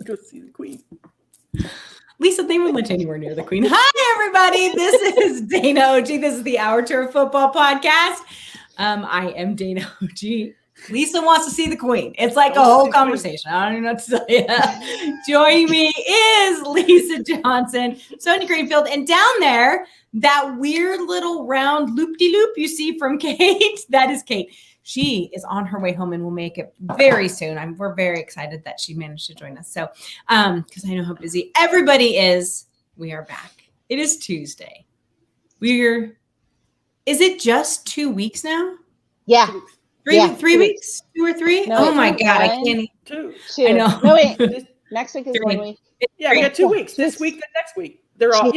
go see the Queen. Lisa, they went anywhere near the Queen. Hi, everybody. This is Dana OG. This is the Our Turf Football Podcast. I am Dana OG. Lisa wants to see the Queen. It's like a whole conversation. I don't even know what to tell you. Joining me is Lisa Johnson, Sonia Greenfield, and down there, that weird little round loop-de-loop you see from Kate, that is Kate. She is on her way home and will make it very soon. We're very excited that she managed to join us. So, because I know how busy everybody is, we are back. It is Tuesday. Is it just 2 weeks now? Yeah. 3 weeks? 2 or 3? No, oh my God, I can't even. Two. I know. No, wait. Next week is 1 week. Yeah, we got 2 weeks. This week and next week. They're all,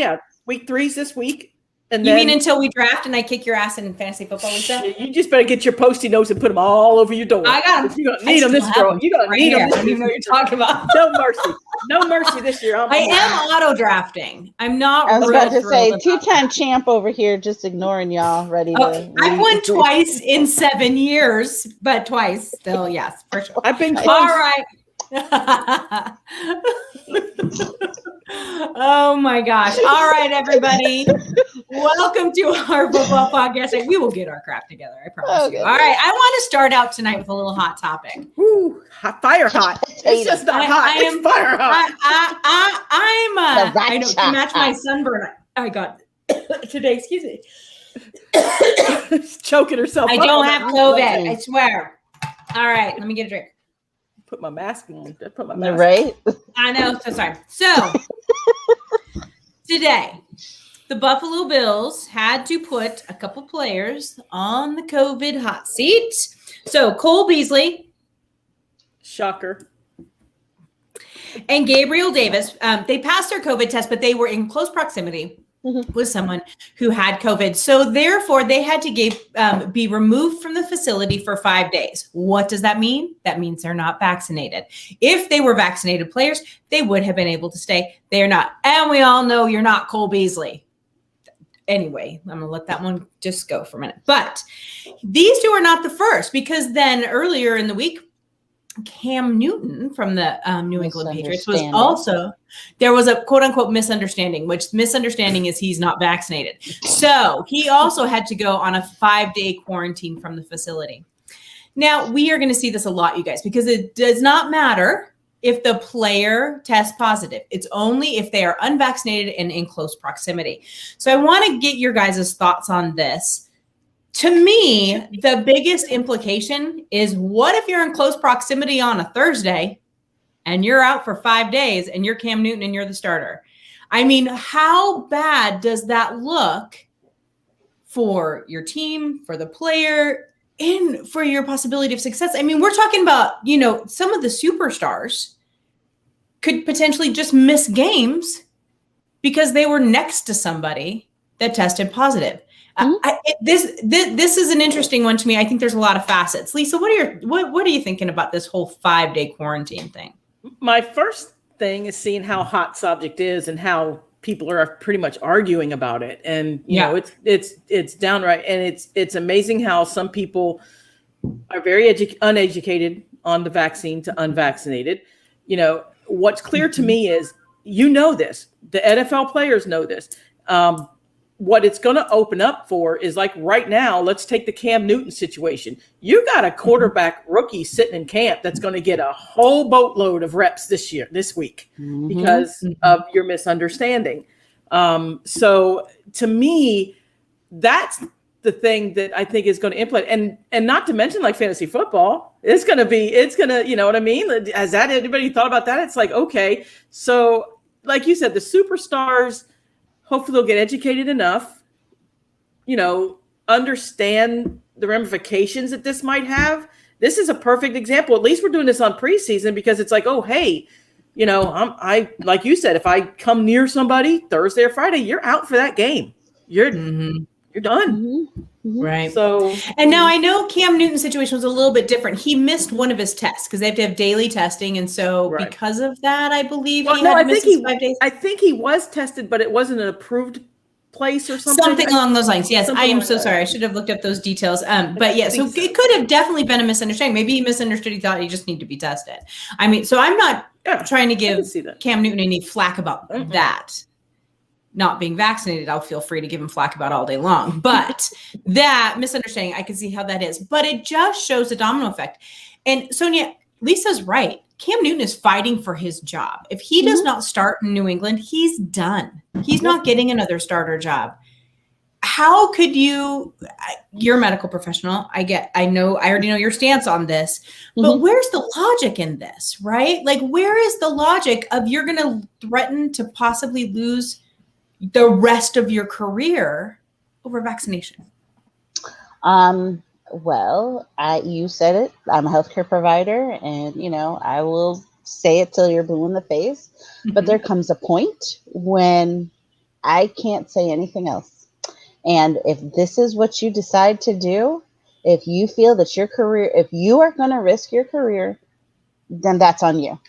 week 3's this week. And you then, mean until we draft and I kick your ass in fantasy football, Lisa? You just better get your Post-it notes and put them all over your door. I got them. You're going to need them this girl. You're going to need them. I don't even know what you're talking about. No mercy. No mercy this year. I am auto drafting. I'm not. I was about to say 2-time champ over here, just ignoring y'all. Ready to? I've won twice in 7 years, but twice still. Yes, for sure. I've been close. All right. Oh my gosh. All right, everybody. Welcome to our football podcast. We will get our crap together. I promise you. All right. I want to start out tonight with a little hot topic. Ooh, fire hot. It's just not hot. It's fire hot. I know to match my sunburn. I got today. Excuse me. She's choking herself. I don't have COVID. I swear. All right. Let me get a drink. Put my mask on. Put my mask right? on. I know. So sorry. So today, the Buffalo Bills had to put a couple players on the COVID hot seat. So Cole Beasley. Shocker. And Gabriel Davis. They passed their COVID test, but they were in close proximity with someone who had COVID. So therefore, they had to be removed from the facility for 5 days. What does that mean? That means they're not vaccinated. If they were vaccinated players, they would have been able to stay. They are not. And we all know you're not Cole Beasley. Anyway, I'm going to let that one just go for a minute. But these two are not the first, because then earlier in the week, Cam Newton from the New England Patriots was also, there was a quote unquote misunderstanding, which misunderstanding is he's not vaccinated. So he also had to go on a 5-day quarantine from the facility. Now we are going to see this a lot, you guys, because it does not matter if the player tests positive. It's only if they are unvaccinated and in close proximity. So I want to get your guys' thoughts on this. To me, the biggest implication is, what if you're in close proximity on a Thursday and you're out for 5 days and you're Cam Newton and you're the starter? I mean, how bad does that look for your team, for the player, and for your possibility of success? I mean, we're talking about, some of the superstars could potentially just miss games because they were next to somebody that tested positive. This is an interesting one to me. I think there's a lot of facets. Lisa, what are you thinking about this whole 5-day quarantine thing? My first thing is seeing how hot subject is and how people are pretty much arguing about it. And you know, it's downright, and it's amazing how some people are very uneducated on the vaccine to unvaccinated. What's clear to me is, this, the NFL players know this. What it's going to open up for is, like right now, let's take the Cam Newton situation. You got a quarterback rookie sitting in camp that's going to get a whole boatload of reps this week, because of your misunderstanding. So to me, that's the thing that I think is going to implement, and not to mention like fantasy football, it's going to, you know what I mean? Has anybody thought about that? It's like, okay, so like you said, the superstars, hopefully they'll get educated enough, understand the ramifications that this might have. This is a perfect example. At least we're doing this on preseason, because it's like, oh, hey, I like you said, if I come near somebody Thursday or Friday, you're out for that game. You're done. Right. So, and now I know Cam Newton's situation was a little bit different. He missed one of his tests because they have to have daily testing. And so because of that, I believe he had to miss his 5 days. I think he was tested, but it wasn't an approved place or something? Something along those lines. Yes, I am so that. sorry. I should have looked up those details. But yeah, so it could have definitely been a misunderstanding. Maybe he misunderstood. He thought he just needed to be tested. I mean, so I'm not trying to give Cam Newton any flack about that. Not being vaccinated, I'll feel free to give him flack about all day long. But that misunderstanding, I can see how that is. But it just shows a domino effect. And Sonia, Lisa's right. Cam Newton is fighting for his job. If he does not start in New England, he's done. He's not getting another starter job. How could you're a medical professional. I already know your stance on this, but where's the logic in this, right? Like, where is the logic of you're going to threaten to possibly lose the rest of your career over vaccination? Well, you said it. I'm a healthcare provider, and I will say it till you're blue in the face. But there comes a point when I can't say anything else. And if this is what you decide to do, if you feel that your career, if you are going to risk your career, then that's on you.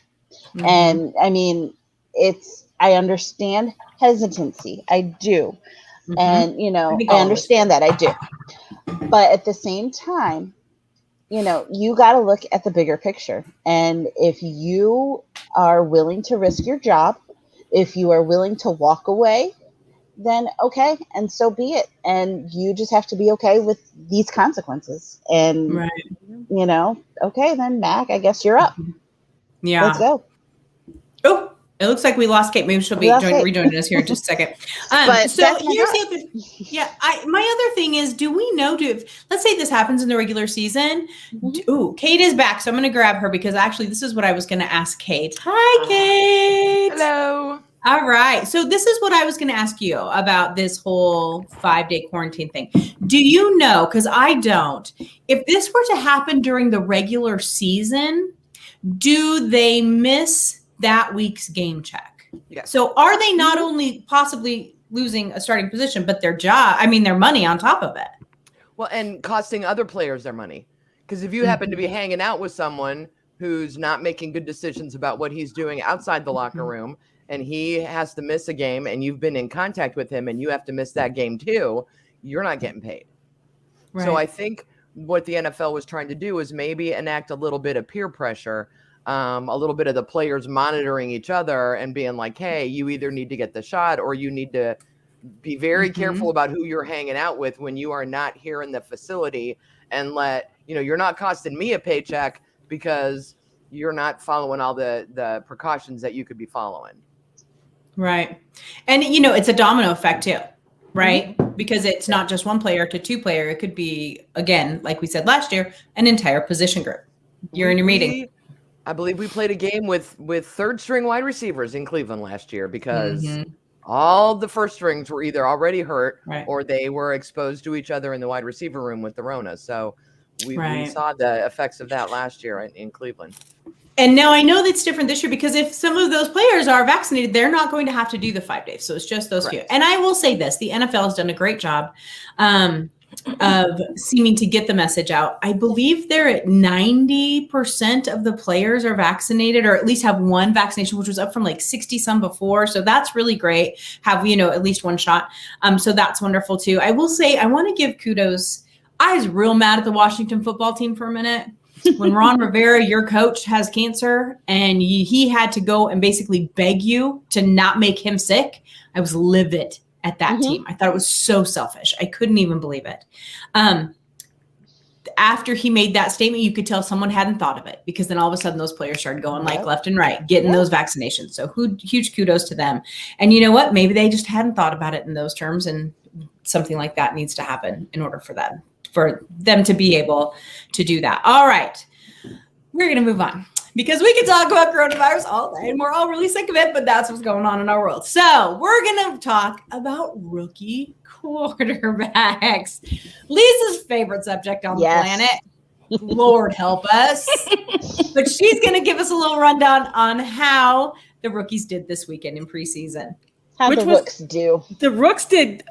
And I mean, I understand hesitancy. I do. And, I understand that. I do. But at the same time, you got to look at the bigger picture. And if you are willing to risk your job, if you are willing to walk away, then okay, and so be it. And you just have to be okay with these consequences. And, okay, then Mac, I guess you're up. Yeah. Let's go. Oh, it looks like we lost Kate. Maybe she'll be rejoining us here in just a second. But so here's the other. My other thing is, do we know? Let's say this happens in the regular season. Kate is back, so I'm going to grab her because actually, this is what I was going to ask Kate. Hi, Kate. Hello. All right. So this is what I was going to ask you about this whole 5-day quarantine thing. Do you know? Because I don't. If this were to happen during the regular season, do they miss that week's game check? Yes. So are they not only possibly losing a starting position, but their their money on top of it? Well, and costing other players their money. Because if you happen to be hanging out with someone who's not making good decisions about what he's doing outside the locker room, and he has to miss a game, and you've been in contact with him, and you have to miss that game too, you're not getting paid. Right. So I think what the NFL was trying to do is maybe enact a little bit of peer pressure, a little bit of the players monitoring each other and being like, hey, you either need to get the shot or you need to be very careful about who you're hanging out with when you are not here in the facility, and you're not costing me a paycheck because you're not following all the precautions that you could be following. Right. And, it's a domino effect too, right? Because it's not just one player to two player. It could be, again, like we said last year, an entire position group. You're in your meeting. I believe we played a game with third string wide receivers in Cleveland last year because all the first strings were either already hurt or they were exposed to each other in the wide receiver room with the Rona. So we saw the effects of that last year in Cleveland. And now I know that's different this year because if some of those players are vaccinated, they're not going to have to do the 5 days. So it's just those few. And I will say this, the NFL has done a great job of seeming to get the message out. I believe they're at 90% of the players are vaccinated or at least have one vaccination, which was up from like 60 some before. So that's really great. Have, at least one shot. So that's wonderful too. I will say, I want to give kudos. I was real mad at the Washington football team for a minute. When Ron Rivera, your coach, has cancer and he had to go and basically beg you to not make him sick, I was livid at that team. I thought it was so selfish. I couldn't even believe it. After he made that statement, you could tell someone hadn't thought of it because then all of a sudden those players started going like left and right, getting those vaccinations. So huge kudos to them. And you know what? Maybe they just hadn't thought about it in those terms, and something like that needs to happen in order for them to be able to do that. All right. We're going to move on because we could talk about coronavirus all day and we're all really sick of it, but that's what's going on in our world. So we're going to talk about rookie quarterbacks. Lisa's favorite subject on the planet. Lord help us. But she's going to give us a little rundown on how the rookies did this weekend in preseason. How the Rooks do. The Rooks did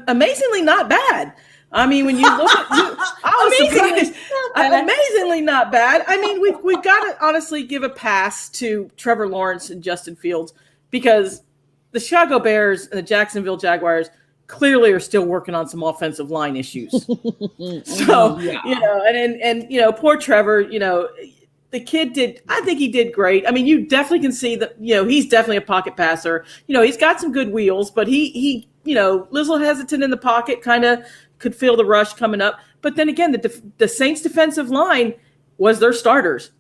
amazingly not bad. I mean, when you look at I was surprised. Amazingly not bad. I mean, we've got to honestly give a pass to Trevor Lawrence and Justin Fields because the Chicago Bears and the Jacksonville Jaguars clearly are still working on some offensive line issues. So, and poor Trevor, the kid I think he did great. I mean, you definitely can see that, he's definitely a pocket passer. He's got some good wheels, but he little hesitant in the pocket, kind of could feel the rush coming up. But then again, the Saints defensive line was their starters.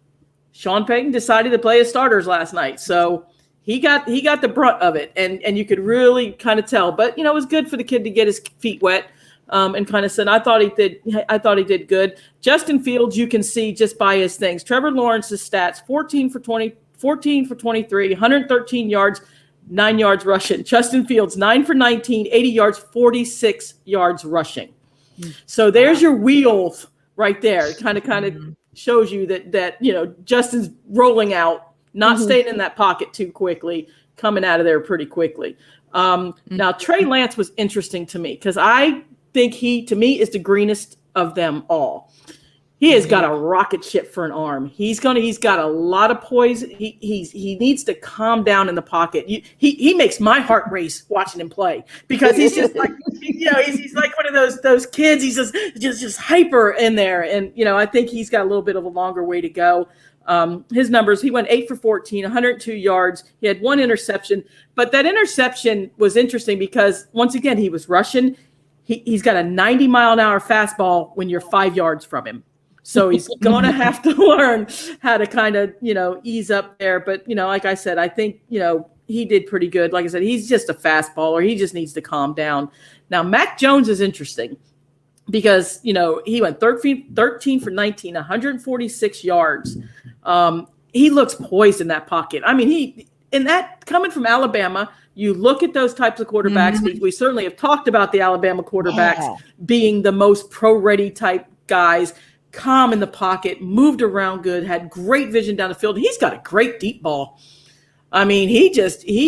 Sean Payton decided to play his starters last night. So he got the brunt of it, and you could really kind of tell. But it was good for the kid to get his feet wet, and kind of said, I thought he did good. Justin Fields, you can see just by his things. Trevor Lawrence's stats: 14 for 23, 113 yards, 9 yards rushing. Justin Fields, 9 for 19, 80 yards, 46 yards rushing. So there's your wheels right there. It kind of shows you that Justin's rolling out, not staying in that pocket too quickly, coming out of there pretty quickly. Now, Trey Lance was interesting to me because I think he, to me, is the greenest of them all. He has got a rocket ship for an arm. He's got a lot of poise. He needs to calm down in the pocket. He makes my heart race watching him play because he's just like, he's like one of those kids. He's just hyper in there. And, I think he's got a little bit of a longer way to go. His numbers, he went 8 for 14, 102 yards. He had 1 interception, but that interception was interesting because once again, he was rushing. He's got a 90-mile-an-hour fastball when you're 5 yards from him. So he's going to have to learn how to kind of, ease up there. But, like I said, I think, he did pretty good. Like I said, he's just a fastballer. He just needs to calm down. Now, Mac Jones is interesting because, he went 13 for 19, 146 yards. He looks poised in that pocket. I mean, coming from Alabama, you look at those types of quarterbacks. We certainly have talked about the Alabama quarterbacks being the most pro-ready type guys. Calm in the pocket, moved around good, had great vision down the field. He's got a great deep ball. I mean, he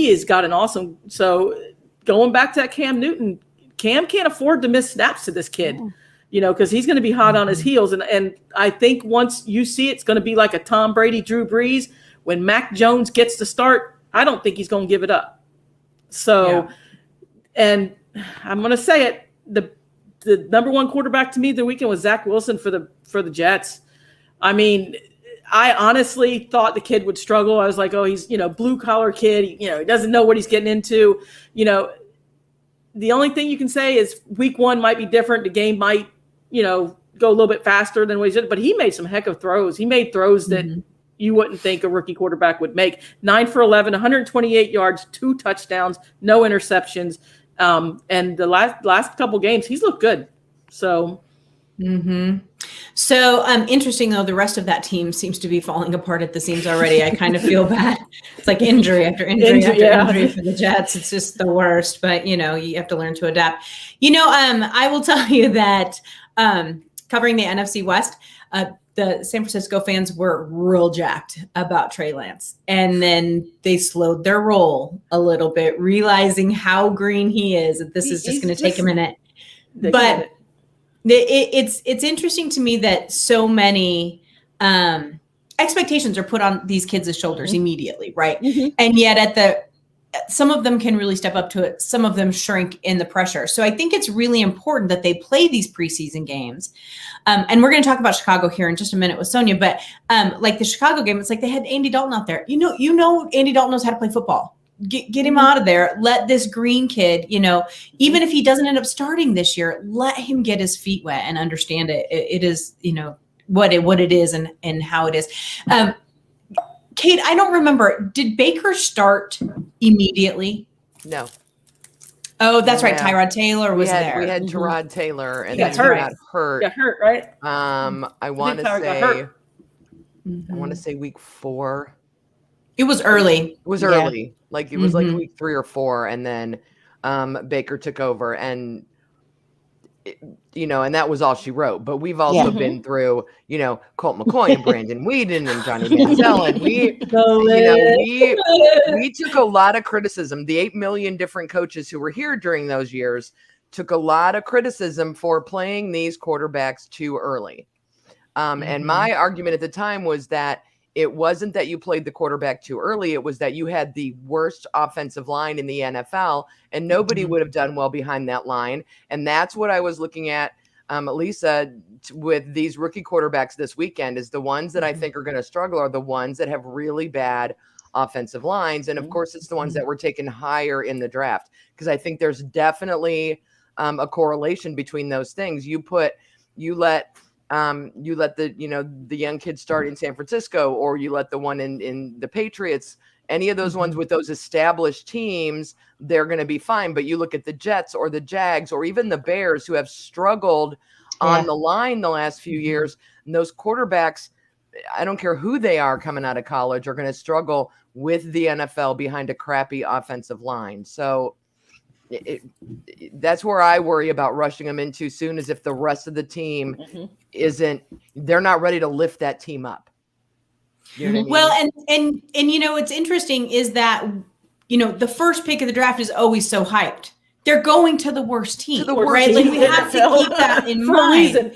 has got an awesome. So going back to that Cam Newton, Cam can't afford to miss snaps to this kid, because he's going to be hot on his heels. And I think once you see it's going to be like a Tom Brady, Drew Brees. When Mac Jones gets to start, I don't think he's going to give it up. So, and I'm going to say it, the number one quarterback to me the weekend was Zach Wilson for the Jets. I mean, I honestly thought the kid would struggle. I was like, oh, he's, blue collar kid. He doesn't know what he's getting into. The only thing you can say is week 1 might be different. The game might, go a little bit faster than what he did, but he made some heck of throws. He made throws that you wouldn't think a rookie quarterback would make. 9 for 11, 128 yards, 2 touchdowns, no interceptions. And the last couple games, he's looked good. So, So interesting though, the rest of that team seems to be falling apart at the seams already. I kind of feel bad. It's like injury after injury injury for the Jets. It's just the worst. But you have to learn to adapt. I will tell you that covering the NFC West, the San Francisco fans were real jacked about Trey Lance. And then they slowed their roll a little bit, realizing how green he is. That this is just going to take a minute. But it's interesting to me that so many expectations are put on these kids' shoulders immediately, right? And yet some of them can really step up to it. Some of them shrink in the pressure. So I think it's really important that they play these preseason games. And we're going to talk about Chicago here in just a minute with Sonia, but like the Chicago game, it's like they had Andy Dalton out there. Andy Dalton knows how to play football. Get him out of there. Let this green kid, even if he doesn't end up starting this year, let him get his feet wet and understand it. It is, what it is and how it is. Kate, I don't remember. Did Baker start immediately? No. Oh, that's right. Tyrod Taylor was there. We had Tyrod Taylor, and he then he got hurt. Got hurt, right? I want to say week 4. It was early. It was early. Like it was like week 3 or 4, and then Baker took over, and and that was all she wrote. But we've also been through, Colt McCoy and Brandon Whedon and Johnny Manziel, and we took a lot of criticism. The 8 million different coaches who were here during those years took a lot of criticism for playing these quarterbacks too early. And my argument at the time was that it wasn't that you played the quarterback too early. It was that you had the worst offensive line in the NFL, and nobody would have done well behind that line. And that's what I was looking at, Lisa, with these rookie quarterbacks this weekend, is the ones that I think are going to struggle are the ones that have really bad offensive lines. And of course, it's the ones that were taken higher in the draft, because I think there's definitely a correlation between those things. You let the young kids start in San Francisco, or you let the one in the Patriots, any of those ones with those established teams, they're going to be fine. But you look at the Jets or the Jags or even the Bears, who have struggled on the line the last few years, and those quarterbacks, I don't care who they are coming out of college, are going to struggle with the NFL behind a crappy offensive line. So that's where I worry about rushing them in too soon, is if the rest of the team they're not ready to lift that team up. You know what I mean? Well, and what's interesting is that, the first pick of the draft is always so hyped. They're going to the worst team, right? Like, we have to keep that in mind. So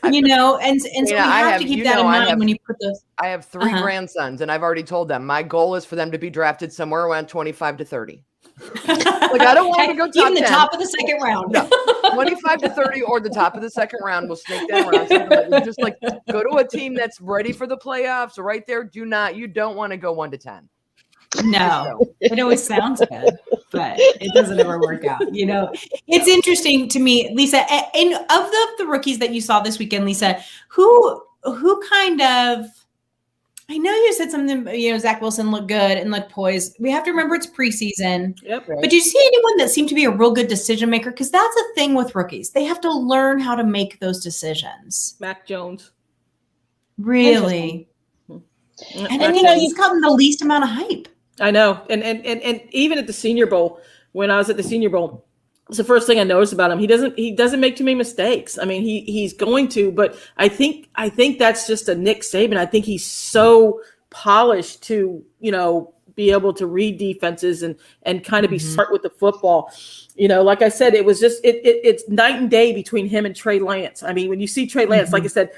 we have to keep that in mind when you put those. I have 3 grandsons, and I've already told them my goal is for them to be drafted somewhere around 25 to 30. Like, I don't want to go top even the 10. top of the second round. No, 25 to 30 or the top of the second round. We'll snake that around. Just like go to a team that's ready for the playoffs. Right there, you don't want to go 1 to 10. No, it always sounds good, but it doesn't ever work out. It's interesting to me, Lisa, and of the rookies that you saw this weekend, Lisa, who kind of, I know you said something, Zach Wilson looked good and looked poised. We have to remember it's preseason. Yep. But do you see anyone that seemed to be a real good decision maker? Because that's a thing with rookies. They have to learn how to make those decisions. Mac Jones. Really? And he's gotten the least amount of hype. I know. And even at the Senior Bowl, when I was at the Senior Bowl, it's the first thing I noticed about him. He doesn't make too many mistakes. I mean, he's going to, but I think that's just a Nick Saban. I think he's so polished to, be able to read defenses and kind of be smart with the football. Like I said, it was just, it's night and day between him and Trey Lance. I mean, when you see Trey Lance, like I said,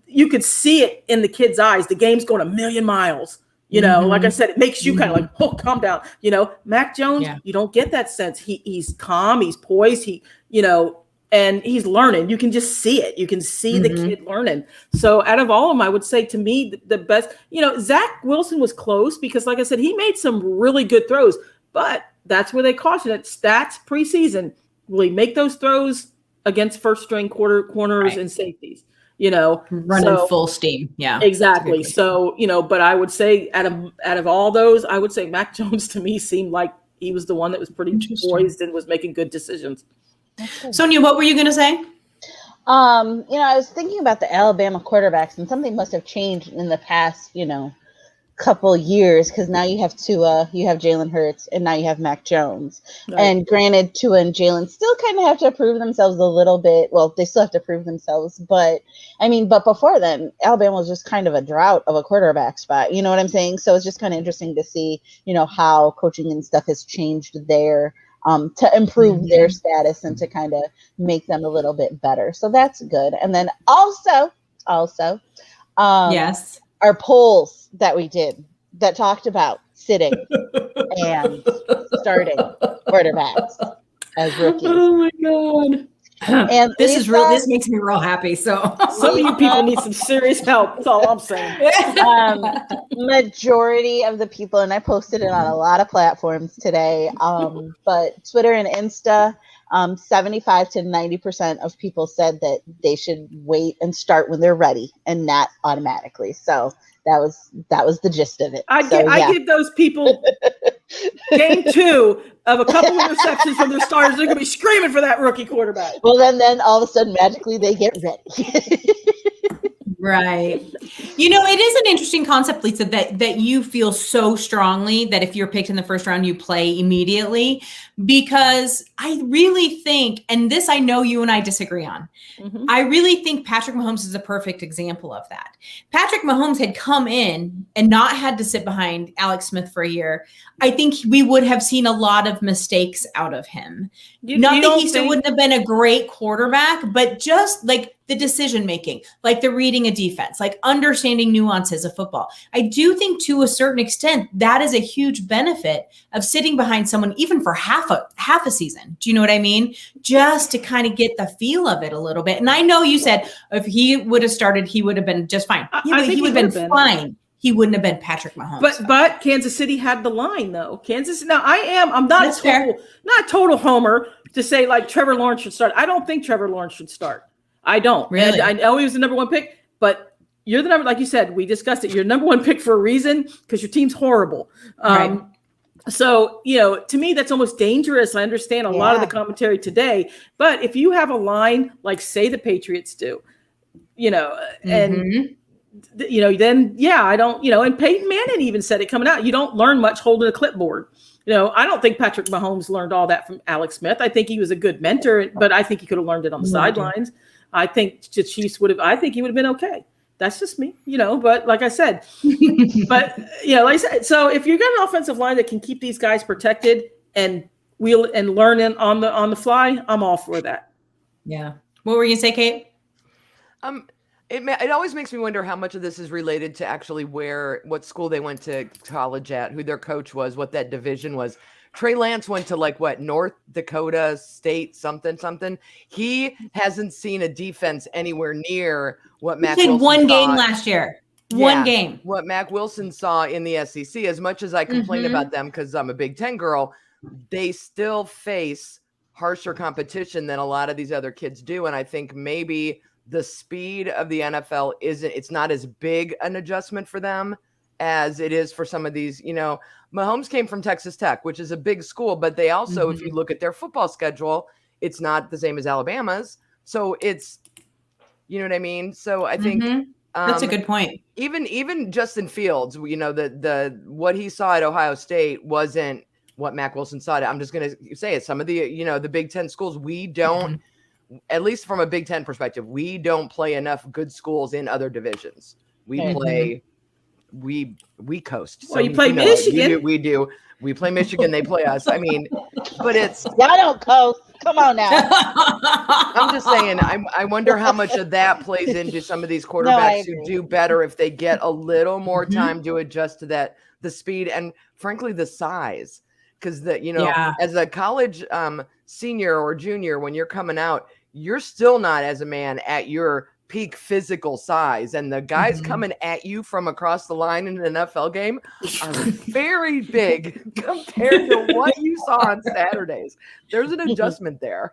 you could see it in the kid's eyes. The game's going a million miles. Like I said, it makes you kind of like, oh, calm down. Mac Jones, you don't get that sense. He's calm, he's poised, and he's learning. You can just see it. You can see the kid learning. So out of all of them, I would say to me, the best, Zach Wilson was close because, like I said, he made some really good throws, but that's where they caution it. Stats preseason, will he make those throws against first string corners and safeties? Running full steam. Yeah, exactly. So, but I would say out of all those, I would say Mac Jones to me seemed like he was the one that was pretty poised and was making good decisions. Sonia, what were you going to say? I was thinking about the Alabama quarterbacks, and something must have changed in the past, couple years, because now you have Tua, you have Jalen Hurts, and now you have Mac Jones. Right. And granted, Tua and Jalen still kind of have to prove themselves a little bit. Well, they still have to prove themselves, but before then, Alabama was just kind of a drought of a quarterback spot. You know what I'm saying? So it's just kind of interesting to see, how coaching and stuff has changed there to improve their status and to kind of make them a little bit better. So that's good. And then also, yes, our polls that we did that talked about sitting and starting quarterbacks as rookies. Oh my God. And this is real. This makes me real happy. So some of you people need some serious help. That's all I'm saying. Majority of the people, and I posted it on a lot of platforms today, but Twitter and Insta, 75 to 90% of people said that they should wait and start when they're ready and not automatically. So that was the gist of it. I give those people game 2 of a couple of interceptions from their starters. They're going to be screaming for that rookie quarterback. Well, then all of a sudden, magically, they get ready. Right. It is an interesting concept, Lisa, that you feel so strongly that if you're picked in the first round, you play immediately, because I really think, and this I know you and I disagree on, I really think Patrick Mahomes is a perfect example of that. Patrick Mahomes had come in and not had to sit behind Alex Smith for a year. I think we would have seen a lot of mistakes out of him. Not that he still wouldn't have been a great quarterback, but just like the decision making, like the reading a defense, like understanding nuances of football. I do think to a certain extent that is a huge benefit of sitting behind someone even for half a season. Do you know what I mean? Just to kind of get the feel of it a little bit. And I know you said if he would have started, he would have been just fine. Yeah, but he would have been fine. He wouldn't have been Patrick Mahomes. But Kansas City had the line though. Now I'm not a total homer to say like Trevor Lawrence should start. I don't think Trevor Lawrence should start. I don't. Really? I know he was the number one pick, but you're the number, like you said, we discussed it. You're number one pick for a reason because your team's horrible. Right. So, to me, that's almost dangerous. I understand a lot of the commentary today, but if you have a line like say the Patriots do, and then I don't, and Peyton Manning even said it coming out, you don't learn much holding a clipboard. I don't think Patrick Mahomes learned all that from Alex Smith. I think he was a good mentor, but I think he could have learned it on the sidelines. I think the Chiefs I think he would have been okay. That's just me, but like I said, like I said, so if you've got an offensive line that can keep these guys protected and learning on the fly, I'm all for that. Yeah. What were you gonna say, Kate? It always makes me wonder how much of this is related to actually what school they went to college at, who their coach was, what that division was. Trey Lance went to North Dakota State, something. He hasn't seen a defense anywhere near what Mac Wilson saw. One game last year. One game. What Mac Wilson saw in the SEC, as much as I complain about them because I'm a Big Ten girl, they still face harsher competition than a lot of these other kids do. And I think maybe the speed of the NFL it's not as big an adjustment for them as it is for some of these, Mahomes came from Texas Tech, which is a big school, but they also, if you look at their football schedule, it's not the same as Alabama's. So it's, you know what I mean? So I think that's a good point. Even Justin Fields, the what he saw at Ohio State wasn't what Mac Wilson saw. I'm just going to say it. Some of the, the Big Ten schools, we don't, at least from a Big Ten perspective, we don't play enough good schools in other divisions. We play, we coast. So you play Michigan. We do. We play Michigan. They play us. I mean, but it's y'all don't coast. Come on now. I'm just saying. I wonder how much of that plays into some of these quarterbacks who do better if they get a little more time to adjust to the speed and frankly the size. Because as a college senior or junior, when you're coming out, you're still not as a man at your peak physical size, and the guys coming at you from across the line in an NFL game are very big compared to what you saw on Saturdays. There's an adjustment there.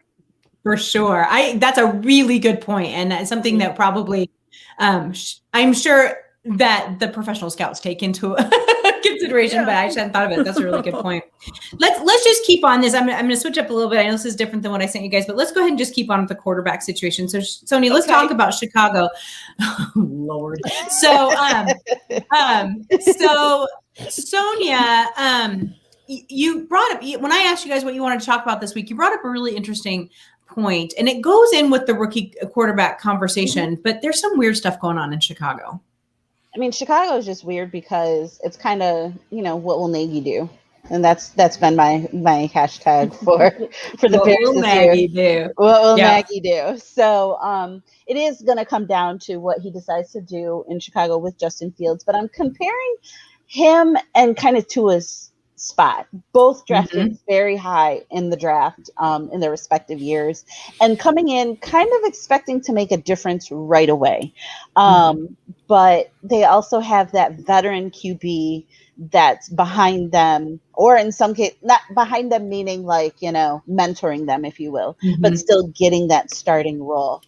For sure. That's a really good point, and something that probably I'm sure that the professional scouts take into consideration, but I just hadn't thought of it. That's a really good point. Let's just keep on this. I'm going to switch up a little bit. I know this is different than what I sent you guys, but let's go ahead and just keep on with the quarterback situation. So Sony, let's talk about Chicago. Oh, Lord. So, so Sonia, you brought up, when I asked you guys what you wanted to talk about this week, you brought up a really interesting point, and it goes in with the rookie quarterback conversation, but there's some weird stuff going on in Chicago. I mean, Chicago is just weird because it's kind of, what will Nagy do? And that's been my hashtag for the what Bears will this Nagy year. do? What will Nagy do? So it is going to come down to what he decides to do in Chicago with Justin Fields. But I'm comparing him and kind of Tua's spot, both drafted very high in the draft in their respective years, and coming in kind of expecting to make a difference right away. But they also have that veteran QB that's behind them, or in some case, not behind them, meaning mentoring them, if you will, but still getting that starting role.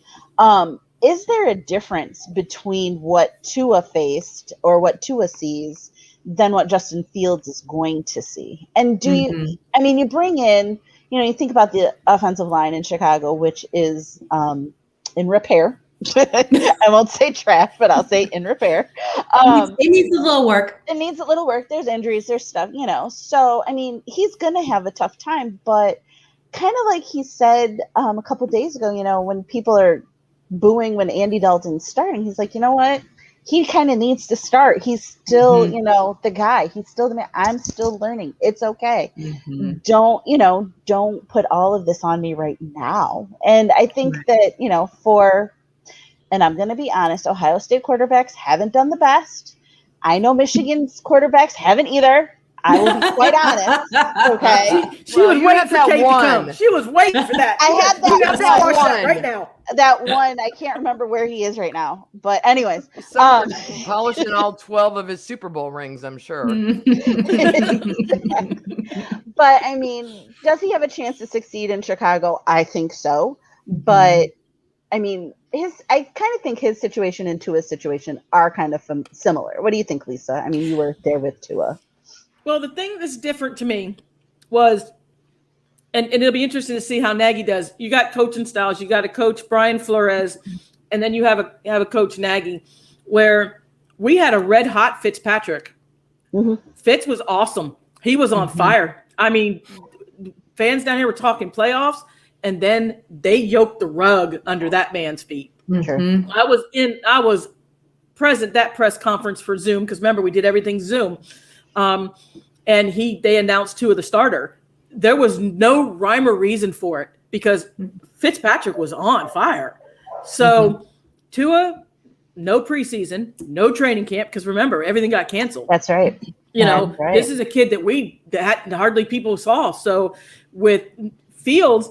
Is there a difference between what Tua faced or what Tua sees than what Justin Fields is going to see? And do you bring in, you think about the offensive line in Chicago, which is in repair. I won't say trash, but I'll say in repair. It needs a little work. It needs a little work. There's injuries, there's stuff, So, he's going to have a tough time, but kind of like he said a couple of days ago, when people are booing when Andy Dalton's starting, he's like, you know what? He kind of needs to start. He's still, the guy. He's still the man. I'm still learning. It's okay. Don't put all of this on me right now. And I think that, and I'm going to be honest, Ohio State quarterbacks haven't done the best. I know Michigan's quarterbacks haven't either. I will be quite honest. Okay. She was waiting for Kate to come. She was waiting for that. I had that one right now. That one, I can't remember where he is right now. But anyways. Polishing all 12 of his Super Bowl rings, I'm sure. But, I mean, does he have a chance to succeed in Chicago? I think so. But, I mean, I kind of think his situation and Tua's situation are kind of similar. What do you think, Lisa? I mean, you were there with Tua. Well, the thing that's different to me was, and it'll be interesting to see how Nagy does. You got coaching styles. You got a coach, Brian Flores, and then you have a coach, Nagy, where we had a red hot Fitzpatrick. Fitz was awesome. He was on fire. I mean, fans down here were talking playoffs, and then they yoked the rug under that man's feet. I was present that press conference for Zoom, because remember, we did everything Zoom. And they announced Tua the starter. There was no rhyme or reason for it because Fitzpatrick was on fire. So Tua, no preseason, no training camp, because remember, everything got canceled. That's right. This is a kid that hardly people saw. So with Fields,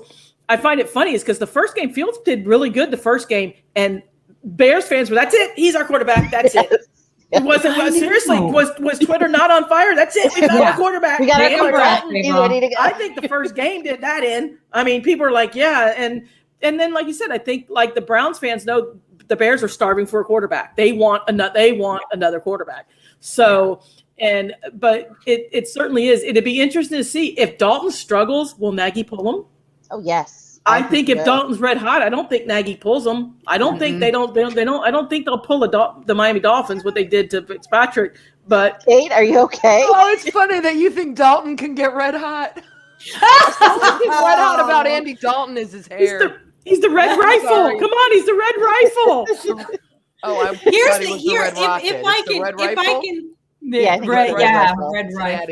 I find it funny is because the first game, Fields did really good the first game, and Bears fans were, that's it. He's our quarterback. That's it. It wasn't seriously. Was Twitter not on fire? That's it. We got a quarterback. We got a quarterback. I think the first game did that in. I mean, people are like, yeah, and then like you said, I think like the Browns fans know the Bears are starving for a quarterback. They want another quarterback. So but it certainly is. It'd be interesting to see if Dalton struggles. Will Nagy pull him? Oh yes. I think if Dalton's red hot, I don't think Nagy pulls them. I don't think they don't. I don't think they'll pull the Miami Dolphins what they did to Fitzpatrick. But Kate, are you okay? Oh, it's funny that you think Dalton can get red hot. What's red hot about Andy Dalton is his hair. He's the red rifle. Come on, he's the red rifle. If I can. Red rifle.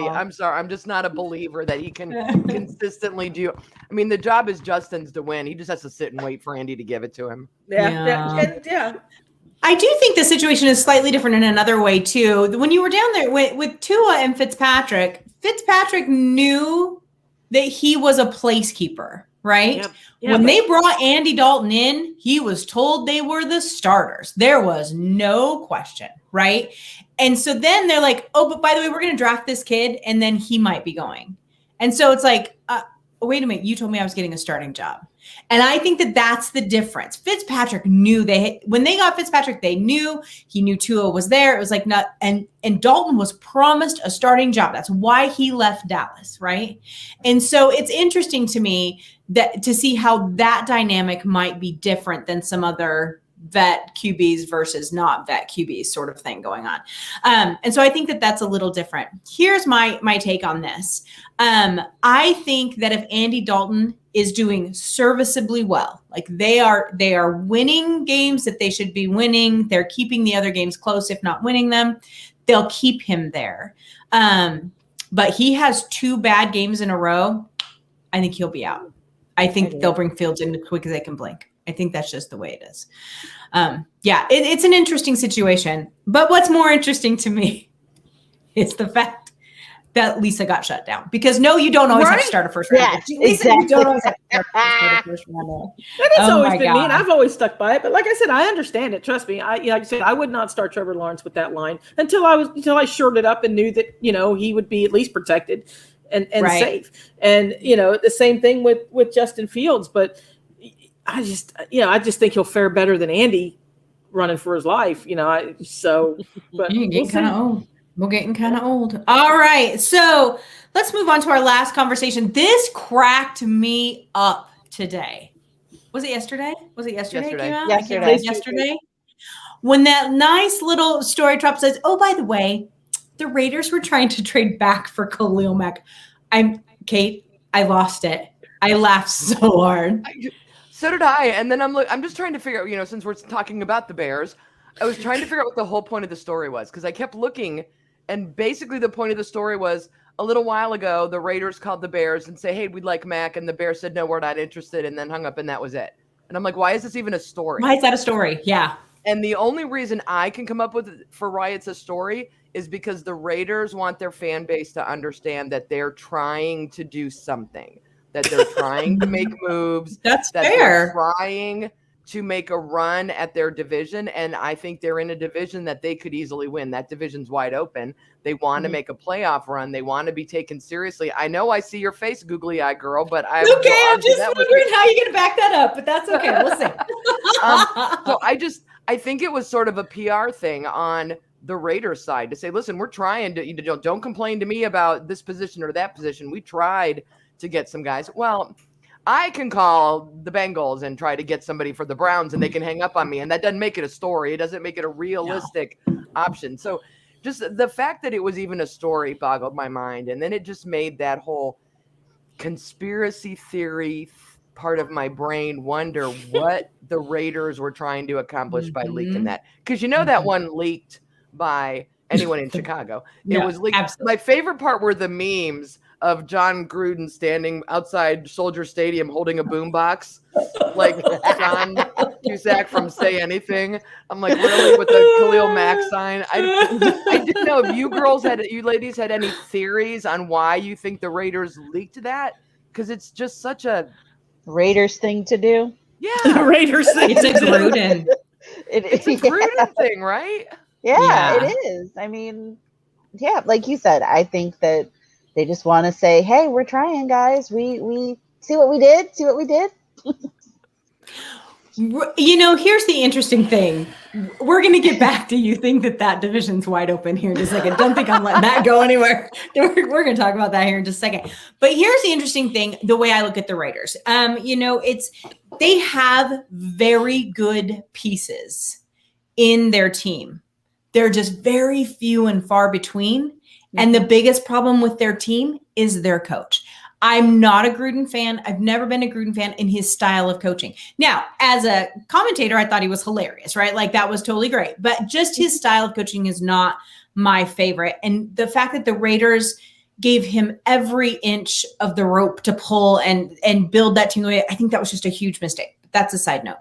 I'm sorry. I'm just not a believer that he can consistently do. I mean, the job is Justin's to win. He just has to sit and wait for Andy to give it to him. Yeah. I do think the situation is slightly different in another way too. When you were down there with Tua and Fitzpatrick knew that he was a placekeeper, right? When they brought Andy Dalton in, he was told they were the starters. There was no question, right? And so then they're like, oh, but by the way, we're going to draft this kid, and then he might be going. And so it's like, wait a minute, you told me I was getting a starting job. And I think that that's the difference. Fitzpatrick knew when they got Fitzpatrick, he knew Tua was there. It was like and Dalton was promised a starting job. That's why he left Dallas, right? And so it's interesting to me to see how that dynamic might be different than some other vet QBs versus not vet QBs sort of thing going on. And so I think that that's a little different. Here's my take on this. I think that if Andy Dalton is doing serviceably well, like they are winning games that they should be winning, they're keeping the other games close, if not winning them, they'll keep him there. But he has 2 bad games in a row. I think he'll be out. I think they'll bring Fields in as quick as they can blink. I think that's just the way it is. It's an interesting situation. But what's more interesting to me is the fact that Lisa got shut down. Because no, you don't always have to start a first round. Yeah, exactly. You don't always have to start a first round. And it's always been me, and I've always stuck by it. But like I said, I understand it. Trust me. Like I said, I would not start Trevor Lawrence with that line until I shored it up and knew that he would be at least protected and safe. And the same thing with Justin Fields. But I just think he'll fare better than Andy running for his life. But you're getting kind of old. We're getting kind of old. All right. So let's move on to our last conversation. This cracked me up today. Was it yesterday? Yesterday. It came out? Yesterday. When that nice little story drop says, oh, by the way, the Raiders were trying to trade back for Khalil Mack. Kate, I lost it. I laughed so hard. So did I. And then I'm just trying to figure out, since we're talking about the Bears, I was trying to figure out what the whole point of the story was, because I kept looking, and basically the point of the story was a little while ago, the Raiders called the Bears and say, hey, we'd like Mac. And the Bears said, no, we're not interested, and then hung up, and that was it. And I'm like, why is this even a story? Why is that a story? Yeah. And the only reason I can come up with for why it's a story is because the Raiders want their fan base to understand that they're trying to do something, that they're trying to make moves. That's that fair. They're trying to make a run at their division. And I think they're in a division that they could easily win. That division's wide open. They want to make a playoff run. They want to be taken seriously. I know I see your face, googly eye girl, but I'm just wondering how you're going to back that up, but that's okay. We'll see. So I think it was sort of a PR thing on the Raiders side to say, listen, we're trying to, don't complain to me about this position or that position. We tried to get some guys. Well, I can call the Bengals and try to get somebody for the Browns and they can hang up on me. And that doesn't make it a story. It doesn't make it a realistic option. So just the fact that it was even a story boggled my mind. And then it just made that whole conspiracy theory part of my brain wonder what the Raiders were trying to accomplish by leaking that. Because that one leaked by anyone in Chicago. It was leaked. Absolutely. My favorite part were the memes of John Gruden standing outside Soldier Stadium holding a boombox, like John Cusack from Say Anything. I'm like, really, with the Khalil Mack sign? I didn't know if you ladies had any theories on why you think the Raiders leaked that, because it's just such a Raiders thing to do. Yeah, Raiders thing. It's a Gruden. It's a Gruden thing, right? Yeah, it is. I mean, yeah, like you said, I think that they just want to say, hey, we're trying, guys. We see what we did. See what we did. Here's the interesting thing. We're going to get back to you think that division's wide open here in just a second. Don't think I'm letting that go anywhere. We're going to talk about that here in just a second. But here's the interesting thing, the way I look at the Raiders. They have very good pieces in their team. They're just very few and far between. And the biggest problem with their team is their coach. I'm not a Gruden fan. I've never been a Gruden fan in his style of coaching. Now, as a commentator, I thought he was hilarious, right? Like that was totally great. But just his style of coaching is not my favorite. And the fact that the Raiders gave him every inch of the rope to pull and build that team away, I think that was just a huge mistake. That's a side note.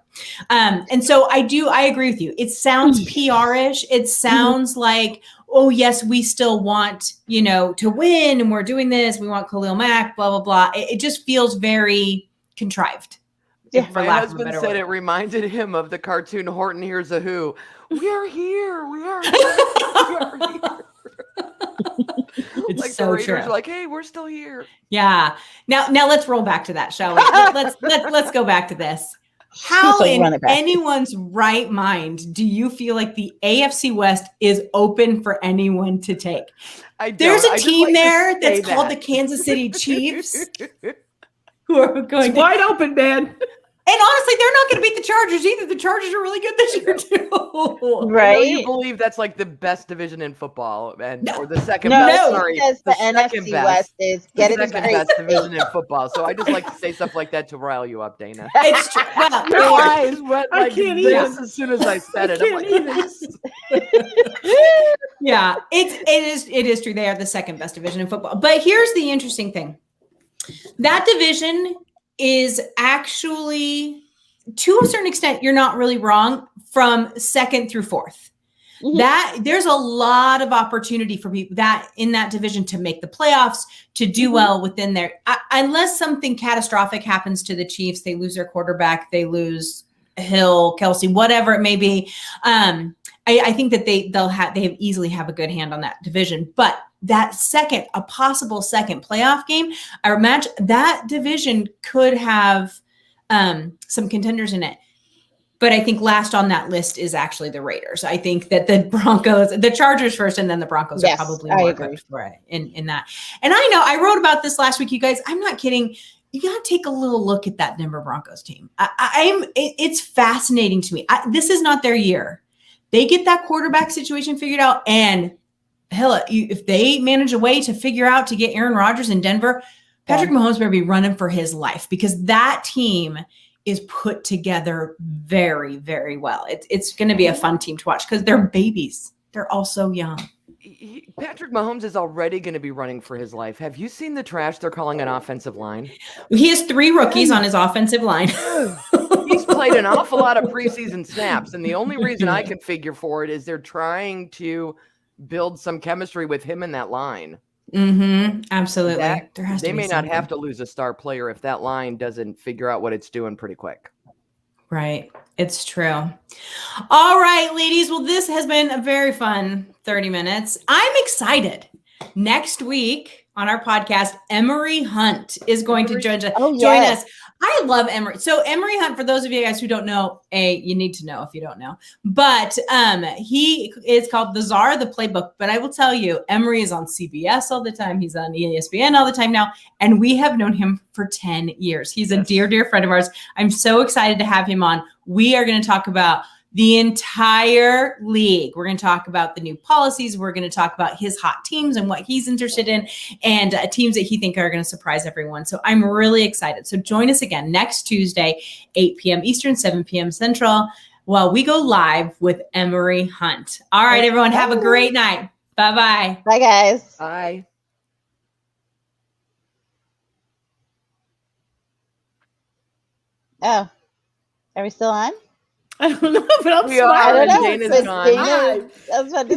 And so I agree with you. It sounds PR-ish. It sounds like, oh, yes, we still want, to win and we're doing this. We want Khalil Mack, blah, blah, blah. It just feels very contrived. Yeah, my husband said it reminded him of the cartoon Horton Hears a Who. We are here. We are here. We are here. It's like so the Raiders true. are like, hey, we're still here. Yeah. Now let's roll back to that, shall we? Let's go back to this. How in anyone's right mind do you feel like the AFC West is open for anyone to take? There's a team there that's called the Kansas City Chiefs who are going wide open, man. And honestly, they're not going to beat the Chargers either. The Chargers are really good this year too. Right? You believe that's like the best division in football, or the second best? No, sorry, because the NFC West is getting the second best division in football. So I just like to say stuff like that to rile you up, Dana. It's true. Well, your eyes went like this even. As soon as I said it. I'm like, yeah, it is true. They are the second best division in football. But here's the interesting thing: that division is actually, to a certain extent, you're not really wrong, from second through fourth. Mm-hmm. That there's a lot of opportunity for people that in that division to make the playoffs, to do well within there. Unless something catastrophic happens to the Chiefs, they lose their quarterback, they lose Hill, Kelsey, whatever it may be. I think that they easily have a good hand on that division. But that a possible second playoff game, I imagine that division could have some contenders in it. But I think last on that list is actually the Raiders. I think that the Broncos, the Chargers first, and then the Broncos are probably more equipped for it in that. And I know I wrote about this last week, you guys. I'm not kidding. You got to take a little look at that Denver Broncos team. It's fascinating to me. This is not their year. They get that quarterback situation figured out, and hell, if they manage a way to figure out to get Aaron Rodgers in Denver, Patrick Mahomes better be running for his life, because that team is put together very, very well. It's going to be a fun team to watch because they're babies. They're all so young. Patrick Mahomes is already going to be running for his life. Have you seen the trash they're calling an offensive line? He has 3 rookies on his offensive line. He's played an awful lot of preseason snaps, and the only reason I can figure for it is they're trying to build some chemistry with him in that line. Absolutely. They may not have to lose a star player if that line doesn't figure out what it's doing pretty quick. Right. It's true. All right, ladies. Well, this has been a very fun 30 minutes. I'm excited. Next week on our podcast, Emery Hunt is going to join us. I love Emery. So Emery Hunt, for those of you guys who don't know, you need to know if you don't know, but he is called the Czar of the Playbook. But I will tell you, Emery is on CBS all the time. He's on ESPN all the time now. And we have known him for 10 years. He's a dear, dear friend of ours. I'm so excited to have him on. We are going to talk about the entire league. We're going to talk about the new policies. We're going to talk about his hot teams and what he's interested in, and teams that he think are going to surprise everyone. So I'm really excited. So join us again next Tuesday, 8 p.m. Eastern, 7 p.m. Central, while we go live with Emery Hunt. All right, everyone, have a great night. Bye-bye. Bye, guys. Bye. Oh, are we still on? I don't know, but I'm We are. smiling. Dana's gone. Dana, I was about to